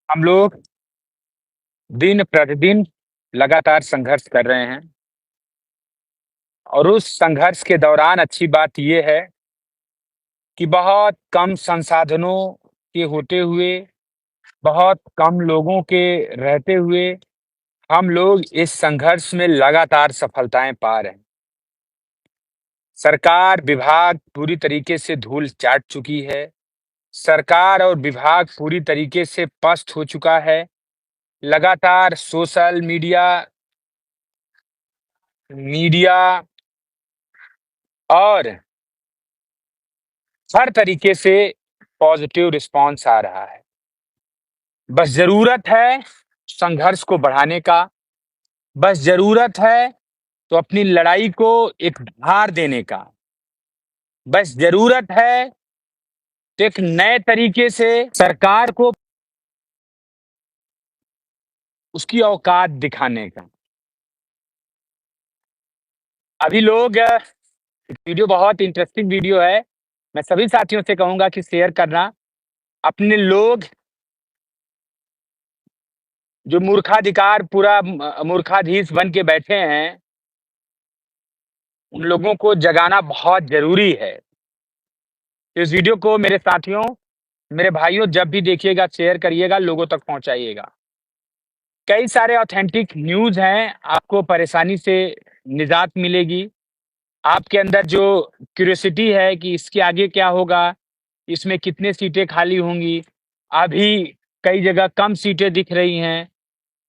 हम लोग दिन प्रतिदिन लगातार संघर्ष कर रहे हैं और उस संघर्ष के दौरान अच्छी बात ये है कि बहुत कम संसाधनों के होते हुए, बहुत कम लोगों के रहते हुए हम लोग इस संघर्ष में लगातार सफलताएं पा रहे हैं। सरकार, विभाग पूरी तरीके से धूल चाट चुकी है। सरकार और विभाग पूरी तरीके से पस्त हो चुका है। लगातार सोशल मीडिया मीडिया और हर तरीके से पॉजिटिव रिस्पॉन्स आ रहा है। बस ज़रूरत है संघर्ष को बढ़ाने का, बस ज़रूरत है तो अपनी लड़ाई को एक धार देने का, बस ज़रूरत है तो एक नए तरीके से सरकार को उसकी औकात दिखाने का। अभी लोग वीडियो बहुत इंटरेस्टिंग वीडियो है। मैं सभी साथियों से कहूँगा कि शेयर करना। अपने लोग जो मूर्खाधिकार पूरा मूर्खाधीश बन के बैठे हैं, उन लोगों को जगाना बहुत ज़रूरी है। इस वीडियो को मेरे साथियों, मेरे भाइयों जब भी देखिएगा शेयर करिएगा, लोगों तक पहुँचाइएगा। कई सारे ऑथेंटिक न्यूज़ हैं, आपको परेशानी से निजात मिलेगी। आपके अंदर जो क्यूरियोसिटी है कि इसके आगे क्या होगा, इसमें कितने सीटें खाली होंगी, अभी कई जगह कम सीटें दिख रही हैं।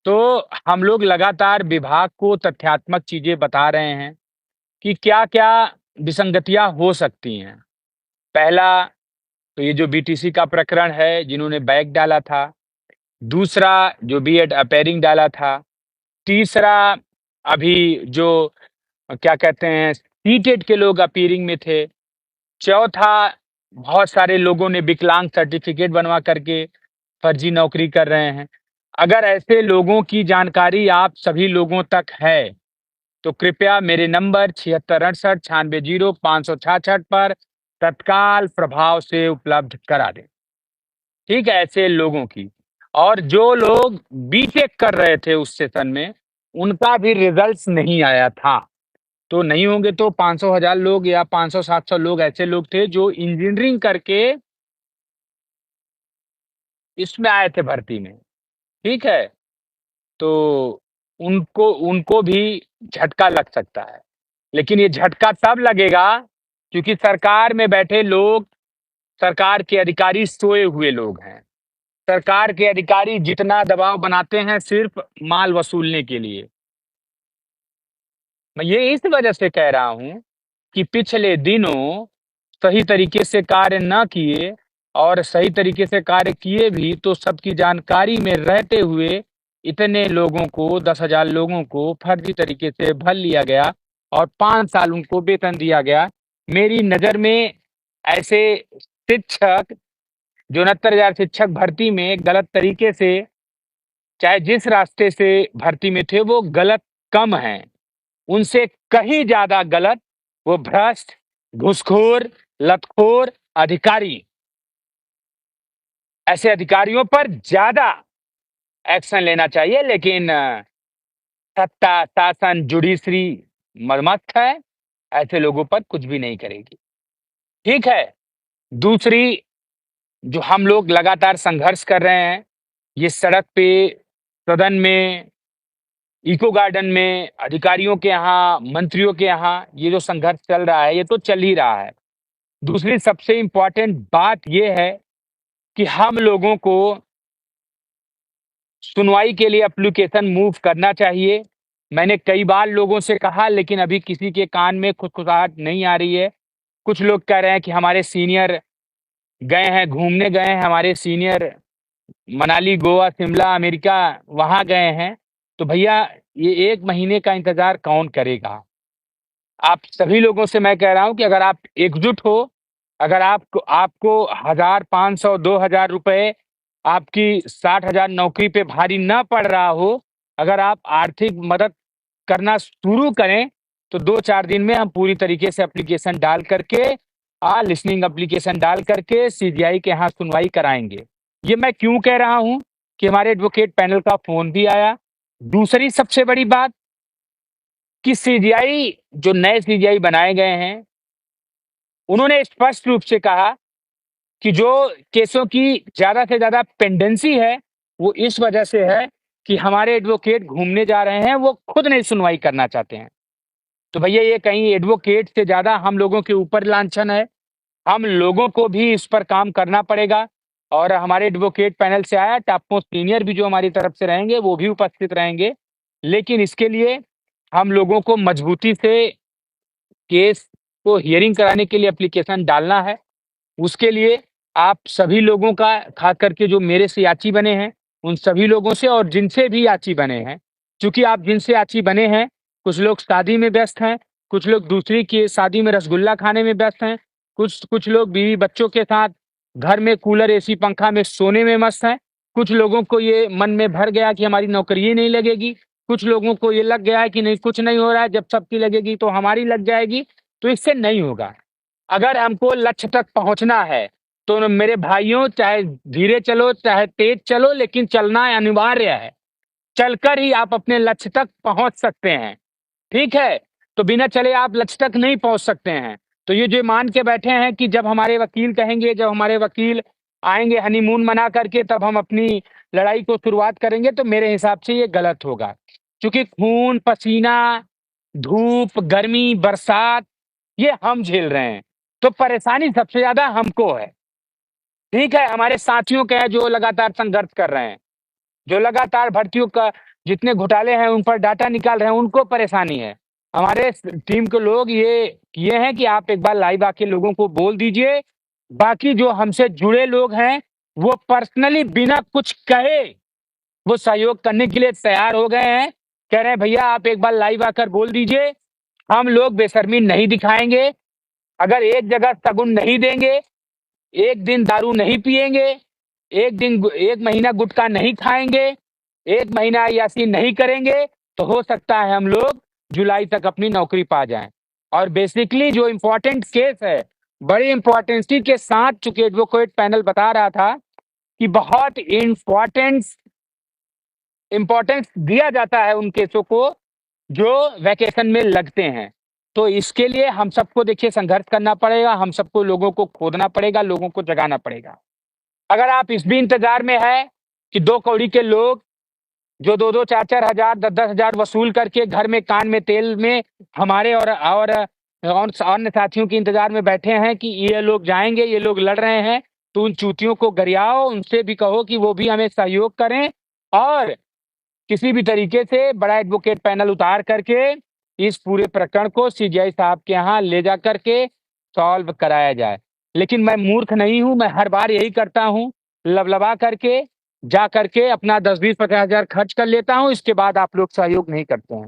तो हम लोग लगातार विभाग को तथ्यात्मक चीज़ें बता रहे हैं कि क्या-क्या विसंगतियाँ हो सकती हैं। पहला तो ये जो बीटीसी का प्रकरण है, जिन्होंने बैग डाला था। दूसरा जो बीएड अपेयरिंग डाला था। तीसरा अभी जो क्या कहते हैं सीटेट के लोग अपीयरिंग में थे। चौथा बहुत सारे लोगों ने विकलांग सर्टिफिकेट बनवा करके फर्जी नौकरी कर रहे हैं। अगर ऐसे लोगों की जानकारी आप सभी लोगों तक है, तो कृपया मेरे नंबर 7668 96 0566 पर तत्काल प्रभाव से उपलब्ध करा दें। ठीक है, ऐसे लोगों की। और जो लोग बीटेक कर रहे थे उस सेशन में, उनका भी रिजल्ट्स नहीं आया था। तो नहीं होंगे तो 500 1000 लोग या 500 700 लोग ऐसे लोग थे जो इंजीनियरिंग करके इसमें आए थे भर्ती में। ठीक है? तो उनको उनको भी झटका लग सकता है। लेकिन ये झटका तब लगेगा क्योंकि सरकार में बैठे लोग, सरकार के अधिकारी सोए हुए लोग हैं। सरकार के अधिकारी जितना दबाव बनाते हैं सिर्फ माल वसूलने के लिए। मैं ये इस वजह से कह रहा हूँ कि पिछले दिनों सही तरीके से कार्य न किए और सही तरीके से कार्य किए भी तो सबकी जानकारी में रहते हुए इतने लोगों को 10,000 लोगों को फर्जी तरीके से भर लिया गया और 5 साल उनको वेतन दिया गया। मेरी नज़र में ऐसे शिक्षक जो 69,000 शिक्षक भर्ती में गलत तरीके से, चाहे जिस रास्ते से भर्ती में थे वो गलत कम हैं। उनसे कहीं ज़्यादा गलत वो भ्रष्ट, घूसखोर, लतखोर अधिकारी, ऐसे अधिकारियों पर ज़्यादा एक्शन लेना चाहिए। लेकिन सत्ता, शासन, जुडिशरी मदमस्त है, ऐसे लोगों पर कुछ भी नहीं करेगी। ठीक है? दूसरी जो हम लोग लगातार संघर्ष कर रहे हैं, ये सड़क पे, सदन में, इको गार्डन में, अधिकारियों के यहाँ, मंत्रियों के यहाँ ये जो संघर्ष चल रहा है, ये तो चल ही रहा है। दूसरी सबसे इम्पोर्टेंट बात ये है कि हम लोगों को सुनवाई के लिए एप्लीकेशन मूव करना चाहिए। मैंने कई बार लोगों से कहा लेकिन अभी किसी के कान में खुसखुसाहट नहीं आ रही है। कुछ लोग कह रहे हैं कि हमारे सीनियर गए हैं, घूमने गए हैं, हमारे सीनियर मनाली, गोवा, शिमला, अमेरिका वहाँ गए हैं। तो भैया ये 1 महीने का इंतज़ार कौन करेगा? आप सभी लोगों से मैं कह रहा हूँ कि अगर आप एकजुट हो, अगर आपको आपको 1000, 500, 2000 रुपए आपकी 60,000 नौकरी पे भारी ना पड़ रहा हो, अगर आप आर्थिक मदद करना शुरू करें, तो 2-4 दिन में हम पूरी तरीके से एप्लीकेशन डाल करके लिसनिंग एप्लीकेशन डाल करके सीजीआई के यहाँ सुनवाई कराएँगे। ये मैं क्यों कह रहा हूँ? कि हमारे एडवोकेट पैनल का फ़ोन भी आया। दूसरी सबसे बड़ी बात कि सीजीआई जो नए सीजीआई बनाए गए हैं, उन्होंने स्पष्ट रूप से कहा कि जो केसों की ज़्यादा से ज़्यादा पेंडेंसी है, वो इस वजह से है कि हमारे एडवोकेट घूमने जा रहे हैं, वो खुद नहीं सुनवाई करना चाहते हैं। तो भैया ये कहीं एडवोकेट से ज़्यादा हम लोगों के ऊपर लांछन है। हम लोगों को भी इस पर काम करना पड़ेगा और हमारे एडवोकेट पैनल से आया टॉप मोस्ट सीनियर भी जो हमारी तरफ से रहेंगे, वो भी उपस्थित रहेंगे। लेकिन इसके लिए हम लोगों को मजबूती से केस को हियरिंग कराने के लिए एप्लीकेशन डालना है। उसके लिए आप सभी लोगों का, खास करके जो मेरे से याची बने हैं, उन सभी लोगों से और जिनसे भी याची बने हैं, क्योंकि आप जिनसे याची बने हैं, कुछ लोग शादी में व्यस्त हैं, कुछ लोग दूसरी की शादी में रसगुल्ला खाने में व्यस्त हैं, कुछ कुछ लोग बीवी बच्चों के साथ घर में कूलर, एसी, पंखा में सोने में मस्त हैं, कुछ लोगों को ये मन में भर गया कि हमारी नौकरी ही नहीं लगेगी, कुछ लोगों को ये लग गया है कि नहीं कुछ नहीं हो रहा है, जब सबकी लगेगी तो हमारी लग जाएगी, तो इससे नहीं होगा। अगर हमको लक्ष्य तक पहुंचना है तो मेरे भाइयों, चाहे धीरे चलो चाहे तेज चलो, लेकिन चलना अनिवार्य है। चलकर ही आप अपने लक्ष्य तक पहुंच सकते हैं, ठीक है? तो बिना चले आप लक्ष्य तक नहीं पहुंच सकते हैं। तो ये जो मान के बैठे हैं कि जब हमारे वकील कहेंगे, जब हमारे वकील आएंगे हनीमून मना करके तब हम अपनी लड़ाई को शुरुआत करेंगे, तो मेरे हिसाब से ये गलत होगा। क्योंकि खून पसीना, धूप, गर्मी, बरसात, ये हम झेल रहे हैं, तो परेशानी सबसे ज्यादा हमको है। ठीक है, हमारे साथियों के हैं जो लगातार संघर्ष कर रहे हैं, जो लगातार भर्तियों का जितने घोटाले हैं उन पर डाटा निकाल रहे हैं, उनको परेशानी है। हमारे टीम के लोग ये हैं कि आप एक बार लाइव आके लोगों को बोल दीजिए। बाकी जो हमसे जुड़े लोग हैं, वो पर्सनली बिना कुछ कहे वो सहयोग करने के लिए तैयार हो गए हैं। कह रहे हैं भैया आप एक बार लाइव आकर बोल दीजिए, हम लोग बेशर्मी नहीं दिखाएंगे। अगर एक जगह शगुन नहीं देंगे, एक दिन दारू नहीं पिएंगे, एक महीना गुटखा नहीं खाएंगे, एक महीना अय्याशी नहीं करेंगे, तो हो सकता है हम लोग जुलाई तक अपनी नौकरी पा जाएं। और बेसिकली जो इम्पोर्टेंट केस है, बड़ी इम्पोर्टेंसी के साथ, चूंकि एडवोकेट पैनल बता रहा था कि बहुत इम्पोर्टेंस दिया जाता है उन केसों को जो वैकेशन में लगते हैं। तो इसके लिए हम सबको देखिए संघर्ष करना पड़ेगा, हम सबको लोगों को खोदना पड़ेगा, लोगों को जगाना पड़ेगा। अगर आप इस भी इंतजार में है कि 2 कौड़ी के लोग जो 2-2, 4-4 हजार, 10-10 हजार वसूल करके घर में कान में तेल में हमारे और अन्य साथियों के इंतजार में बैठे हैं कि ये लोग जाएंगे, ये लोग लड़ रहे हैं, तो उन चूतियों को गरियाओ, उनसे भी कहो कि वो भी हमें सहयोग करें और किसी भी तरीके से बड़ा एडवोकेट पैनल उतार करके इस पूरे प्रकरण को सीजीआई साहब के यहाँ ले जा करके सॉल्व कराया जाए। लेकिन मैं मूर्ख नहीं हूं, मैं हर बार यही करता हूं, लबलबा करके जा करके अपना 10-20-50 हजार खर्च कर लेता हूं, इसके बाद आप लोग सहयोग नहीं करते हैं।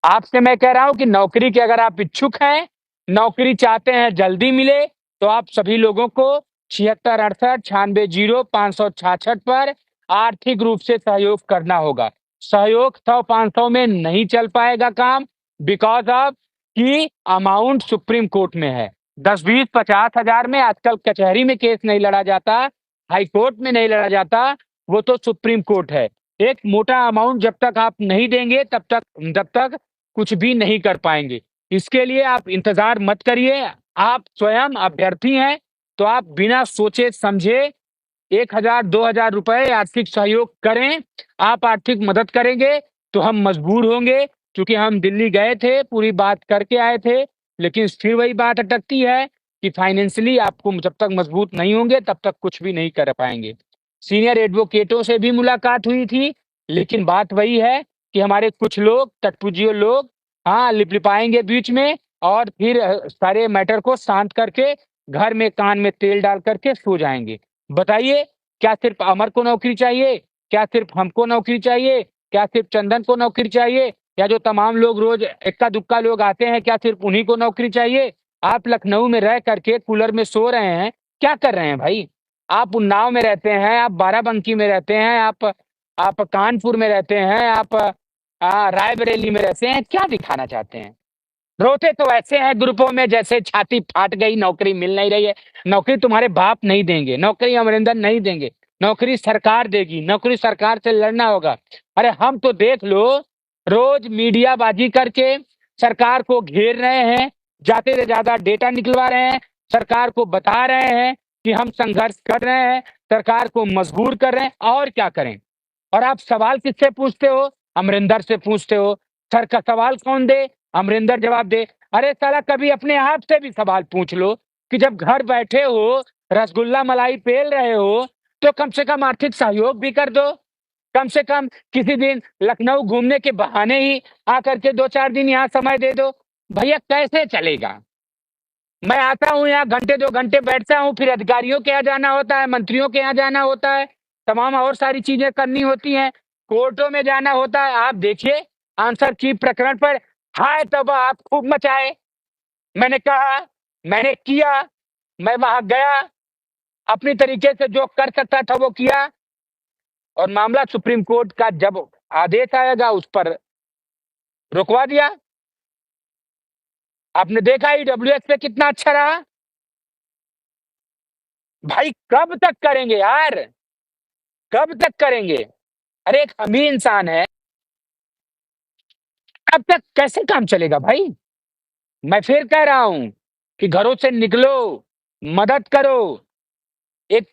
आपसे मैं कह रहा हूं कि नौकरी के अगर आप इच्छुक हैं, नौकरी चाहते हैं जल्दी मिले, तो आप सभी लोगों को 7668 96 0 566 पर आर्थिक रूप से सहयोग करना होगा। सहयोग 100-500 में नहीं चल पाएगा काम, बिकॉज ऑफ कि अमाउंट सुप्रीम कोर्ट में है। 10-20-50 हजार में आजकल कचहरी में केस नहीं लड़ा जाता, हाई कोर्ट में नहीं लड़ा जाता, वो तो सुप्रीम कोर्ट है। एक मोटा अमाउंट जब तक आप नहीं देंगे जब तक कुछ भी नहीं कर पाएंगे। इसके लिए आप इंतजार मत करिए। आप स्वयं अभ्यर्थी हैं, तो आप बिना सोचे समझे 1,000-2,000 रुपए आर्थिक सहयोग करें। आप आर्थिक मदद करेंगे तो हम मजबूर होंगे, क्योंकि हम दिल्ली गए थे, पूरी बात करके आए थे, लेकिन फिर वही बात अटकती है कि फाइनेंशियली आपको जब तक मजबूत नहीं होंगे तब तक कुछ भी नहीं कर पाएंगे। सीनियर एडवोकेटों से भी मुलाकात हुई थी, लेकिन बात वही है कि हमारे कुछ लोग टटपुजियो लोग लिपलिपाएंगे बीच में और फिर सारे मैटर को शांत करके घर में कान में तेल डाल करके सो जाएंगे। बताइए, क्या सिर्फ अमर को नौकरी चाहिए? क्या सिर्फ हमको नौकरी चाहिए? क्या सिर्फ चंदन को नौकरी चाहिए? या जो तमाम लोग रोज इक्का दुक्का लोग आते हैं, क्या सिर्फ उन्हीं को नौकरी चाहिए? आप लखनऊ में रह करके कूलर में सो रहे हैं, क्या कर रहे हैं भाई? आप उन्नाव में रहते हैं, आप बाराबंकी में रहते हैं, आप कानपुर में रहते हैं, आप रायबरेली में रहते हैं, क्या दिखाना चाहते हैं? रोते तो ऐसे हैं ग्रुपों में जैसे छाती फाट गई, नौकरी मिल नहीं रही है। नौकरी तुम्हारे बाप नहीं देंगे, नौकरी अमरिंदर नहीं देंगे। नौकरी सरकार देगी, नौकरी सरकार से लड़ना होगा। अरे हम तो देख लो, रोज मीडियाबाजी करके सरकार को घेर रहे हैं, जाते से ज्यादा डेटा निकलवा रहे हैं, सरकार को बता रहे हैं कि हम संघर्ष कर रहे हैं, सरकार को मजबूर कर रहे हैं, और क्या करें। और आप सवाल किससे पूछते हो? अमरिंदर से पूछते हो। सर का सवाल कौन दे? अमरिंदर जवाब दे। अरे साला कभी अपने आप से भी सवाल पूछ लो कि जब घर बैठे हो, रसगुल्ला मलाई पेल रहे हो, तो कम से कम आर्थिक सहयोग भी कर दो। कम से कम किसी दिन लखनऊ घूमने के बहाने ही आकर के 2-4 दिन यहाँ समय दे दो। भैया कैसे चलेगा? मैं आता हूँ यहाँ घंटे 2 घंटे बैठता हूँ, फिर अधिकारियों के यहाँ जाना होता है, मंत्रियों के यहाँ जाना होता है, तमाम और सारी चीजें करनी होती हैं, कोर्टों में जाना होता है। आप देखिए, आंसर की प्रकरण पर हाय तौबा आप खूब मचाए। मैंने कहा, मैंने किया, मैं वहां गया, अपनी तरीके से जो कर सकता था वो किया, और मामला सुप्रीम कोर्ट का जब आदेश आएगा उस पर रुकवा दिया। आपने देखा ईडब्ल्यूएस पे कितना अच्छा रहा। भाई कब तक करेंगे यार, कब तक करेंगे? अरे एक हम ही इंसान है, कब तक कैसे काम चलेगा भाई? मैं फिर कह रहा हूं कि घरों से निकलो, मदद करो, एक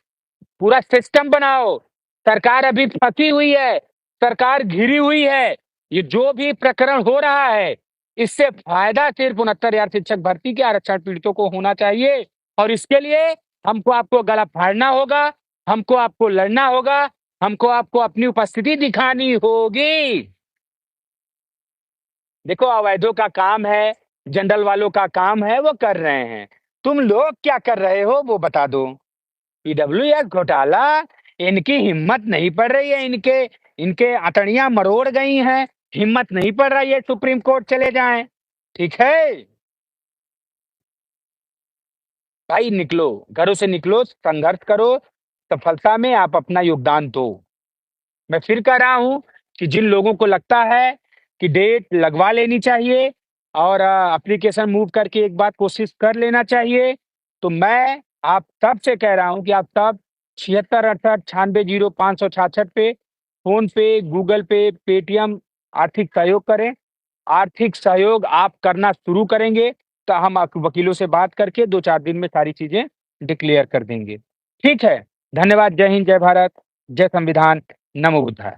पूरा सिस्टम बनाओ। सरकार अभी फंसी हुई है, सरकार घिरी हुई है। ये जो भी प्रकरण हो रहा है, इससे फायदा सिर्फ 69,000 शिक्षक भर्ती के आरक्षण पीड़ितों को होना चाहिए, और इसके लिए हमको आपको गला फाड़ना होगा, हमको आपको लड़ना होगा, हमको आपको अपनी उपस्थिति दिखानी होगी। देखो अवैधों का काम है, जनरल वालों का काम है, वो कर रहे हैं। तुम लोग क्या कर रहे हो वो बता दो। ईडब्ल्यूएस घोटाला, इनकी हिम्मत नहीं पड़ रही है, इनके इनके अतड़ियां मरोड़ गई हैं, हिम्मत नहीं पड़ रही है सुप्रीम कोर्ट चले जाएं। ठीक है भाई, निकलो, घरों से निकलो, संघर्ष करो, सफलता में आप अपना योगदान दो। मैं फिर कह रहा हूं कि जिन लोगों को लगता है कि डेट लगवा लेनी चाहिए और एप्लीकेशन मूव करके एक बार कोशिश कर लेना चाहिए, तो मैं आप सबसे कह रहा हूं कि आप सब 7668 96 0 566 पे फोन पे, गूगल पे, पेटीएम आर्थिक सहयोग करें। आर्थिक सहयोग आप करना शुरू करेंगे तो हम वकीलों से बात करके 2-4 दिन में सारी चीजें डिक्लेयर कर देंगे। ठीक है, धन्यवाद। जय हिंद, जय भारत, जय संविधान, नमो बुद्धाय।